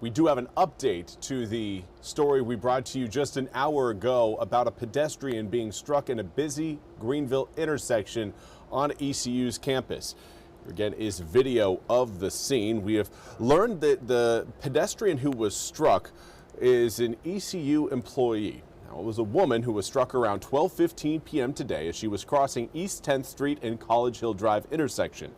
We do have an update to the story we brought to you just an hour ago about a pedestrian being struck in a busy Greenville intersection on ECU's campus. Again, is video of the scene. We have learned that the pedestrian who was struck is an ECU employee. Now, it was a woman who was struck around 12:15 p.m. today as she was crossing East 10th Street and College Hill Drive intersection.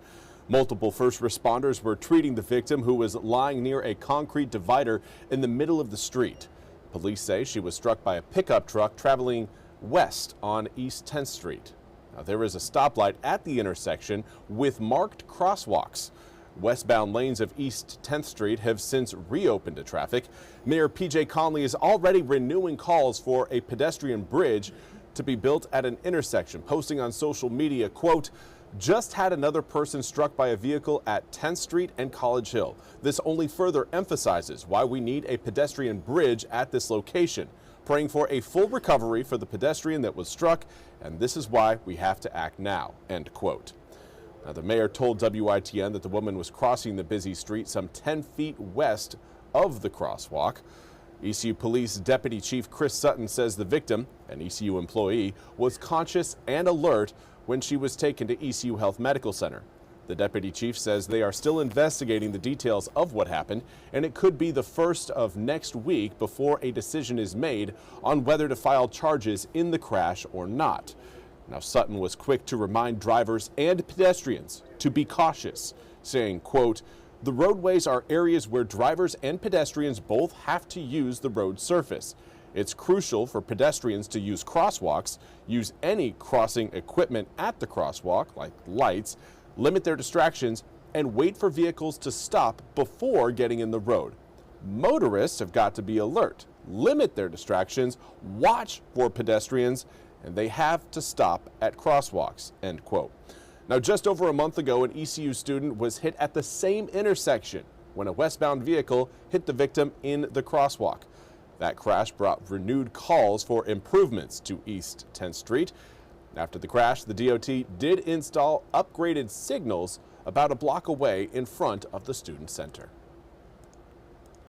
Multiple first responders were treating the victim, who was lying near a concrete divider in the middle of the street. Police say she was struck by a pickup truck traveling west on East 10th Street. Now, there is a stoplight at the intersection with marked crosswalks. Westbound lanes of East 10th Street have since reopened to traffic. Mayor P.J. Conley is already renewing calls for a pedestrian bridge to be built at an intersection, posting on social media, quote, "Just had another person struck by a vehicle at 10th Street and College Hill. This only further emphasizes why we need a pedestrian bridge at this location. Praying for a full recovery for the pedestrian that was struck, and this is why we have to act now," end quote. Now, the mayor told WITN that the woman was crossing the busy street some 10 feet west of the crosswalk. ECU Police Deputy Chief Chris Sutton says the victim, an ECU employee, was conscious and alert when she was taken to ECU Health Medical Center. The deputy chief says they are still investigating the details of what happened, and it could be the first of next week before a decision is made on whether to file charges in the crash or not. Now, Sutton was quick to remind drivers and pedestrians to be cautious, saying, quote, "The roadways are areas where drivers and pedestrians both have to use the road surface. It's crucial for pedestrians to use crosswalks, use any crossing equipment at the crosswalk, like lights, limit their distractions, and wait for vehicles to stop before getting in the road. Motorists have got to be alert, limit their distractions, watch for pedestrians, and they have to stop at crosswalks," end quote. Now, just over a month ago, an ECU student was hit at the same intersection when a westbound vehicle hit the victim in the crosswalk. That crash brought renewed calls for improvements to East 10th Street. After the crash, the DOT did install upgraded signals about a block away in front of the student center.